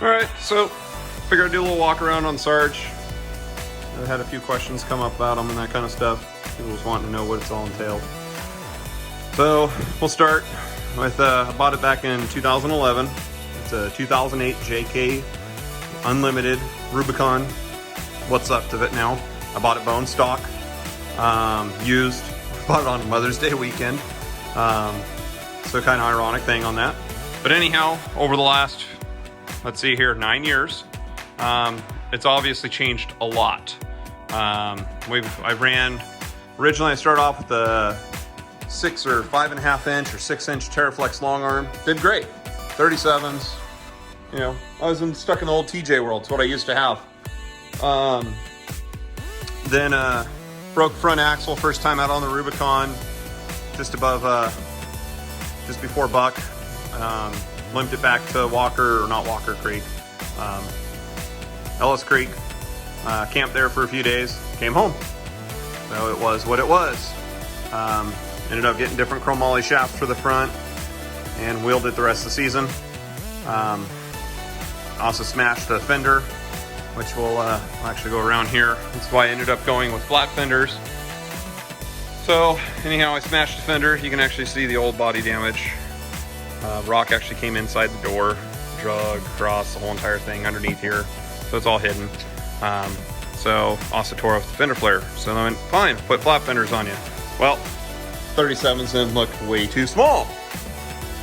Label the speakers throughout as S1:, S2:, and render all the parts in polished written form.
S1: Alright, so figured I'd do a little walk around on Sarge. I had a few questions come up about them and that kind of stuff. People was wanting to know what it's all entailed. So we'll start with, I bought it back in 2011. It's a 2008 JK Unlimited Rubicon. What's up to it now? I bought it bone stock, used. Bought it on Mother's Day weekend. So kind of ironic thing on that. But anyhow, over the last, let's see here, 9 years, it's obviously changed a lot. Originally I started off with the 6 or 5.5 inch or 6 inch Terraflex long arm. Did great. 37s. You know, I was stuck in the old TJ world. It's what I used to have. Then broke front axle first time out on the Rubicon, just above, just before Buck. Limped it back to Walker, or not Walker Creek, Ellis Creek. Camped there for a few days, came home. So it was what it was. Ended up getting different chromoly shafts for the front and wheeled it the rest of the season. Also smashed a fender, which will actually go around here. That's why I ended up going with flat fenders. So anyhow, I smashed the fender. You can actually see the old body damage. Rock actually came inside the door, drug across the whole entire thing underneath here. So it's all hidden. So also tore off the fender flare. So I went, fine, put flat fenders on you. Well, 37s then looked way too small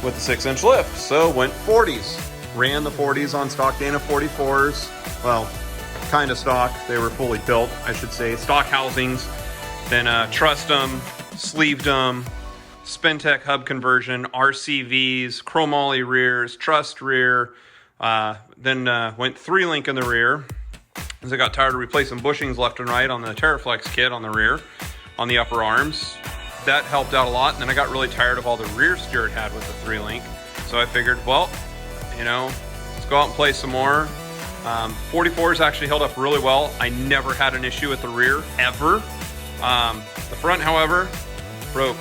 S1: with the 6 inch lift. So went 40s. Ran the 40s on stock Dana 44s. Well, kind of stock. They were fully built, I should say. Stock housings. Then trussed them, sleeved them, Spentec hub conversion, RCVs, chromoly rears, trussed rear. Then went 3-link in the rear, as I got tired of replacing bushings left and right on the Terraflex kit on the rear, on the upper arms. That helped out a lot. And then I got really tired of all the rear steer it had with the 3-link. So I figured, well, you know, let's go out and play some more. 44s actually held up really well. I never had an issue with the rear, ever. The front, however, broke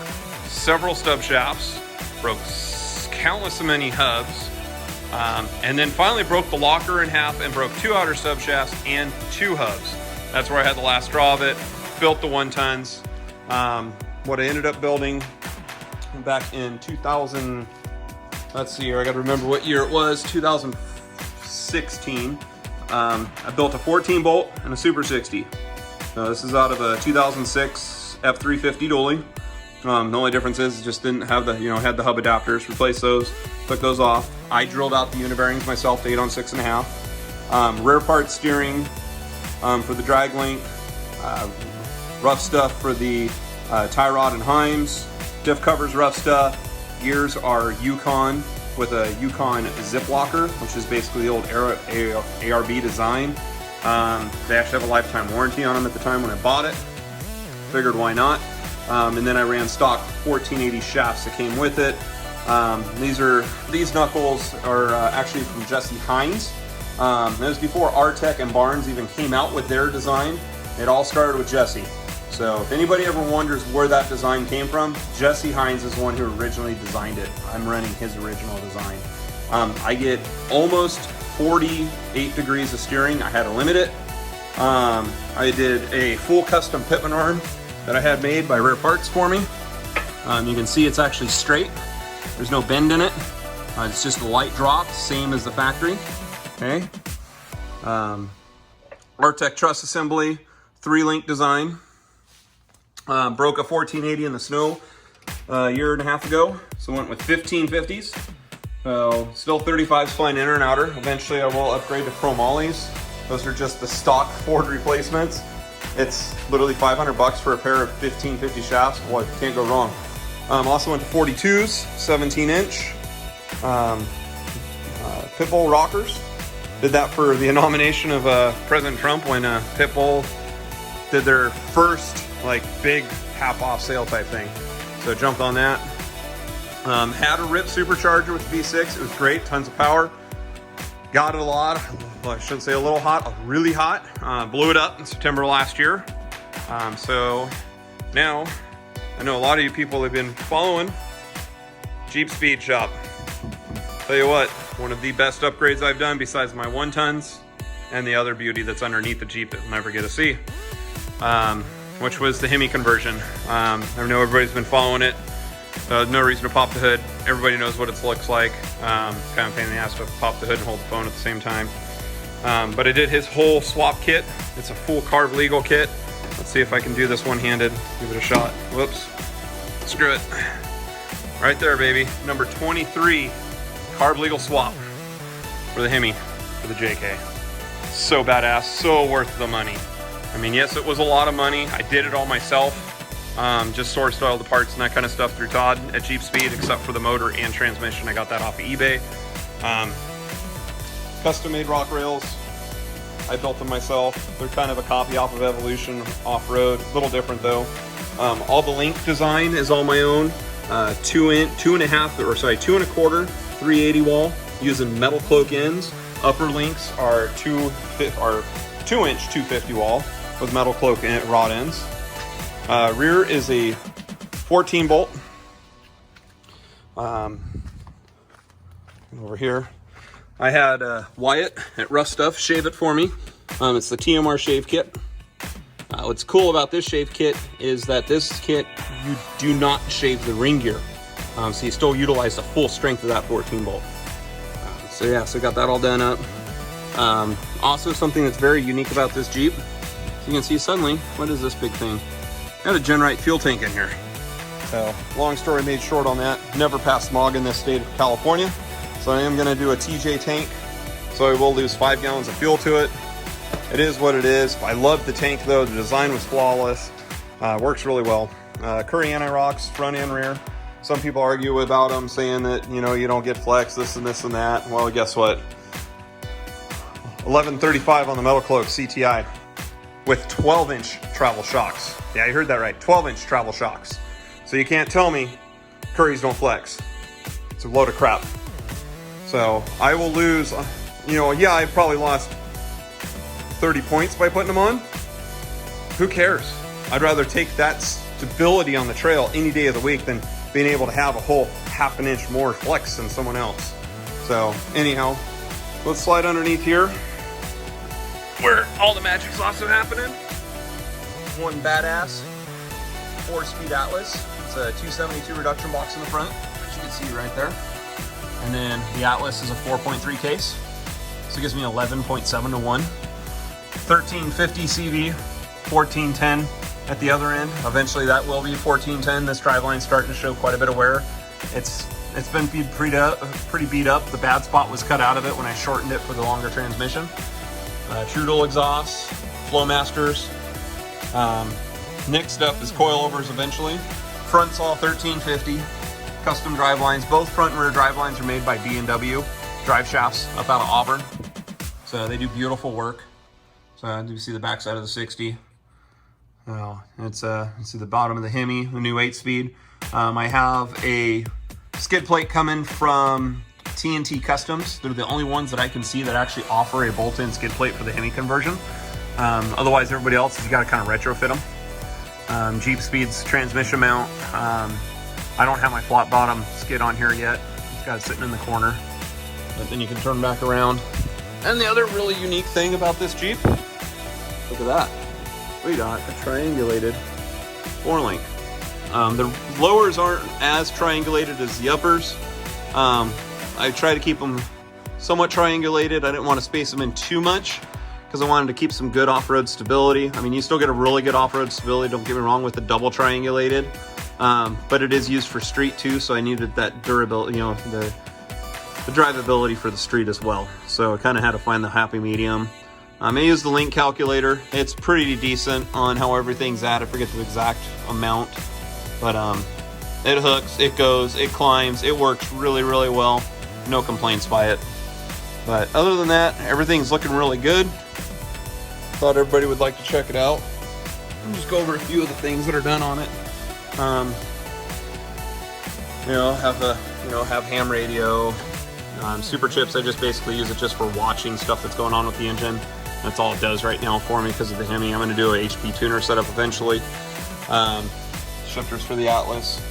S1: several stub shafts, broke countless many hubs, and then finally broke the locker in half and broke 2 outer stub shafts and 2 hubs. That's where I had the last draw of it. Built the 1-tons. What I ended up building back in 2000, let's see here, I gotta remember what year it was, 2016. I built a 14 bolt and a Super 60. This is out of a 2006 F350 dually. The only difference is it just didn't have the, had the hub adapters. Replaced those, took those off. I drilled out the unibearings myself to 8 on 6.5. Rear part steering for the drag link. Rough stuff for the tie rod and Heims. Diff covers rough stuff. Gears are Yukon with a Yukon zip locker, which is basically the old ARB design. They actually have a lifetime warranty on them at the time when I bought it. Figured why not. And then I ran stock 1480 shafts that came with it. These knuckles are actually from Jesse Hines. That was before Artec and Barnes even came out with their design. It all started with Jesse. So if anybody ever wonders where that design came from, Jesse Hines is the one who originally designed it. I'm running his original design. I get almost 48 degrees of steering. I had to limit it. I did a full custom Pitman arm that I had made by Rare Parts for me. You can see it's actually straight. There's no bend in it. It's just a light drop, same as the factory. Okay. Artec truss assembly, 3-link design. Broke a 1480 in the snow a year and a half ago, so went with 1550s. Still 35s flying inner and outer. Eventually I will upgrade to chromollies. Those are just the stock Ford replacements. It's literally $500 for a pair of 1550 shafts. Well, can't go wrong. Also went to 42s, 17-inch. Pitbull rockers. Did that for the nomination of President Trump when Pitbull did their first big half-off sale type thing. So jumped on that. Had a rip supercharger with the V6. It was great, tons of power. Got it a lot. Well, I shouldn't say a little hot, really hot. Blew it up in September last year. So now I know a lot of you people have been following Jeep Speed Shop. Tell you what, one of the best upgrades I've done besides my 1-tons and the other beauty that's underneath the Jeep that you'll never get to see, which was the Hemi conversion. I know everybody's been following it. No reason to pop the hood. Everybody knows what it looks like. It's kind of a pain in the ass to pop the hood and hold the phone at the same time. But I did his whole swap kit. It's a full carb legal kit. Let's see if I can do this one-handed. Give it a shot. Whoops. Screw it. Right there, baby. Number 23 carb legal swap for the Hemi for the JK. So badass. So worth the money. I mean, yes, it was a lot of money. I did it all myself. Just sourced all the parts and that kind of stuff through Todd at Jeep Speed, except for the motor and transmission. I got that off of eBay. Custom made rock rails. I built them myself. They're kind of a copy off of Evolution off-road. A little different though. All the link design is all my own. 2.25, 380 wall using metal cloak ends. Upper links are 2-inch 250 wall with metal cloak rod ends. Rear is a 14 bolt. Over here, I had Wyatt at Rough Stuff shave it for me. It's the TMR shave kit. What's cool about this shave kit is that this kit, you do not shave the ring gear. So you still utilize the full strength of that 14 bolt. So yeah, so got that all done up. Also something that's very unique about this Jeep. So you can see suddenly, what is this big thing? Got a Genrite fuel tank in here. So long story made short on that. Never passed smog in this state of California. So I am gonna do a TJ tank. So I will lose 5 gallons of fuel to it. It is what it is. I love the tank though. The design was flawless. Works really well. Curry anti-rocks, front and rear. Some people argue about them, saying that, you know, you don't get flex, this and this and that. Well, guess what? 1135 on the metal cloak CTI with 12-inch travel shocks. Yeah, you heard that right. 12-inch travel shocks. So you can't tell me Currys don't flex. It's a load of crap. So I will lose, you know, yeah, I probably lost 30 points by putting them on. Who cares? I'd rather take that stability on the trail any day of the week than being able to have a whole half an inch more flex than someone else. So anyhow, let's slide underneath here where all the magic's also happening. One badass 4-speed Atlas. It's a 272 reduction box in the front, which you can see right there. And then the Atlas is a 4.3 case. So it gives me 11.7 to 1. 1350 CV, 1410 at the other end. Eventually that will be 1410. This driveline's starting to show quite a bit of wear. It's been pretty beat up. The bad spot was cut out of it when I shortened it for the longer transmission. True dual exhaust, Flowmasters. Next up is coilovers eventually. Front's all 1350. Custom drivelines. Both front and rear drivelines are made by B&W drive shafts up out of Auburn. So they do beautiful work. So you see the backside of the 60. It's see the bottom of the Hemi, the new 8-speed. I have a skid plate coming from TNT Customs. They're the only ones that I can see that actually offer a bolt-in skid plate for the Hemi conversion. Otherwise, everybody else, you got to kind of retrofit them. Jeep Speed's transmission mount. I don't have my flat bottom skid on here yet. It's got it sitting in the corner. But then you can turn back around. And the other really unique thing about this Jeep, look at that. We got a triangulated 4-link. The lowers aren't as triangulated as the uppers. I try to keep them somewhat triangulated. I didn't want to space them in too much because I wanted to keep some good off-road stability. I mean, you still get a really good off-road stability, don't get me wrong, with the double triangulated. But it is used for street too, so I needed that durability, you know, the drivability for the street as well. So I kind of had to find the happy medium. I used the link calculator. It's pretty decent on how everything's at. I forget the exact amount, but it hooks, it goes, it climbs, it works really, really well. No complaints by it. But other than that, everything's looking really good. Thought everybody would like to check it out. I'll just go over a few of the things that are done on it. Have ham radio, super chips. I just basically use it just for watching stuff that's going on with the engine. That's all it does right now for me because of the Hemi. I'm going to do a HP tuner setup eventually. shifters for the Atlas.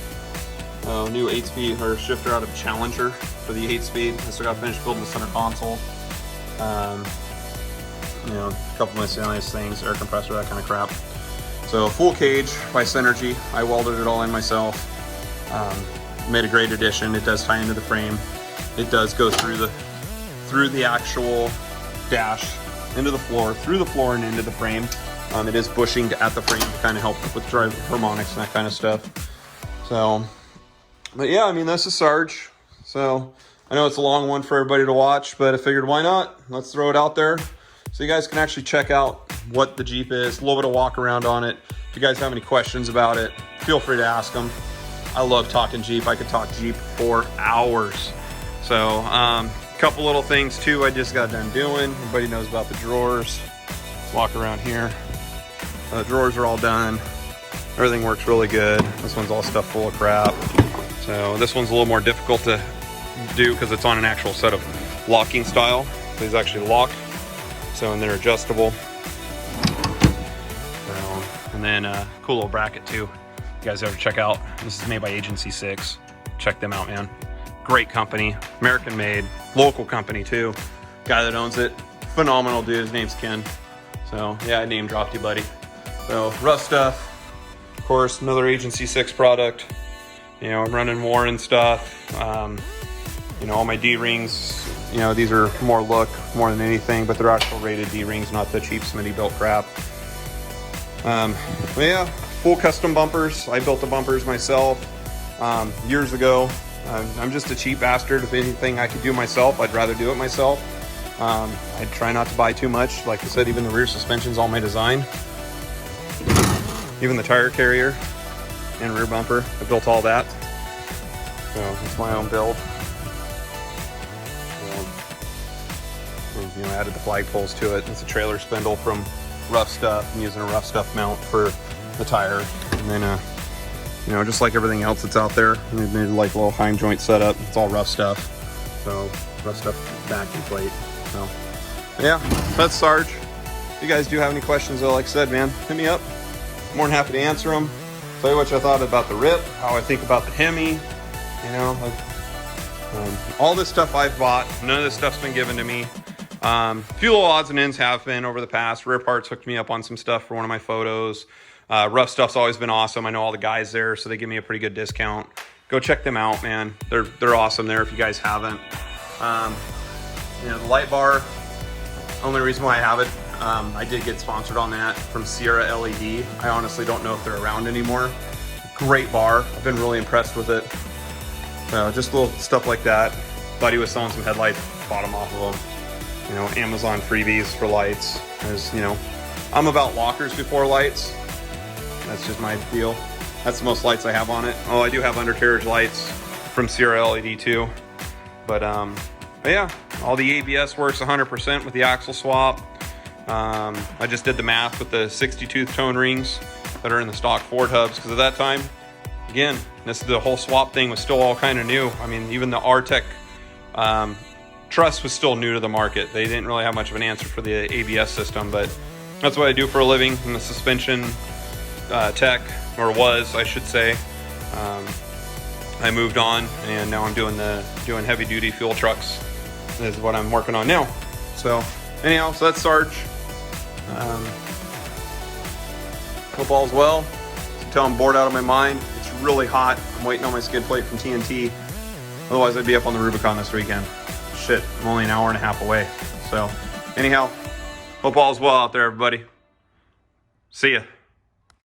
S1: New 8-speed or shifter out of Challenger for the 8-speed. I still got to finish building the center console. You know, a couple miscellaneous things, air compressor, that kind of crap. So full cage by Synergy. I welded it all in myself. Made a great addition. It does tie into the frame. It does go through the actual dash, into the floor, through the floor and into the frame. It is bushing at the frame to kind of help with drive harmonics and that kind of stuff. So, but yeah, I mean, this is Sarge. So I know it's a long one for everybody to watch, but I figured why not? Let's throw it out there so you guys can actually check out what the Jeep is, a little bit of walk around on it. If you guys have any questions about it, feel free to ask them. I love talking Jeep. I could talk Jeep for hours. So, couple little things too I just got done doing. Everybody knows about the drawers. Let's walk around here. The drawers are all done. Everything works really good. This one's all stuffed full of crap. So this one's a little more difficult to do because it's on an actual set of locking style. So these actually lock. So, and they're adjustable. So, and then cool little bracket too. You guys ever check out? This is made by Agency 6. Check them out, man. Great company, American made, local company too. Guy that owns it, phenomenal dude. His name's Ken. So yeah, I name dropped you, buddy. So rough stuff. Of course, another Agency 6 product. You know, I'm running Warren stuff. You know, all my D-rings, you know, these are more look more than anything, but they're actual rated D-rings, not the cheap Smitty built crap. But yeah, full custom bumpers. I built the bumpers myself years ago. I'm just a cheap bastard. If anything I could do myself, I'd rather do it myself. I try not to buy too much. Like I said, even the rear suspension's all my design. Even the tire carrier and rear bumper, I built all that. So it's my own build. And, you know, added the flagpoles to it. It's a trailer spindle from Rough Stuff. I'm using a Rough Stuff mount for the tire. And then you know, just like everything else that's out there, we made like a little hind joint setup. It's all Rough Stuff. So Rough Stuff backing plate. So yeah, that's Sarge. If you guys do have any questions though, like I said, man, hit me up. I'm more than happy to answer them. Tell you what I thought about the Rip, how I think about the Hemi. You know, like, all this stuff I've bought. None of this stuff's been given to me. A few little odds and ends have been over the past. Rear Parts hooked me up on some stuff for one of my photos. Rough Stuff's always been awesome. I know all the guys there, so they give me a pretty good discount. Go check them out, man. They're awesome there if you guys haven't. You know, the light bar, only reason why I have it, I did get sponsored on that from Sierra LED. I honestly don't know if they're around anymore. Great bar. I've been really impressed with it. Just little stuff like that. Buddy was selling some headlights, bought them off of them. You know, Amazon freebies for lights. As you know, I'm about lockers before lights. That's just my deal. That's the most lights I have on it. Oh, I do have undercarriage lights from Sierra LED too. But yeah, all the ABS works 100% with the axle swap. I just did the math with the 60-tooth tone rings that are in the stock Ford hubs, because at that time, again, the whole swap thing was still all kind of new. I mean, even the R-Tech truss was still new to the market. They didn't really have much of an answer for the ABS system, but that's what I do for a living in the suspension tech, or was, I should say. I moved on, and now I'm doing heavy duty fuel trucks. This is what I'm working on now. So anyhow, so that's Sarge. Hope all's well. Until I'm bored out of my mind. It's really hot. I'm waiting on my skid plate from TNT. Otherwise, I'd be up on the Rubicon this weekend. Shit, I'm only an hour and a half away. So anyhow, hope all's well out there, everybody. See ya.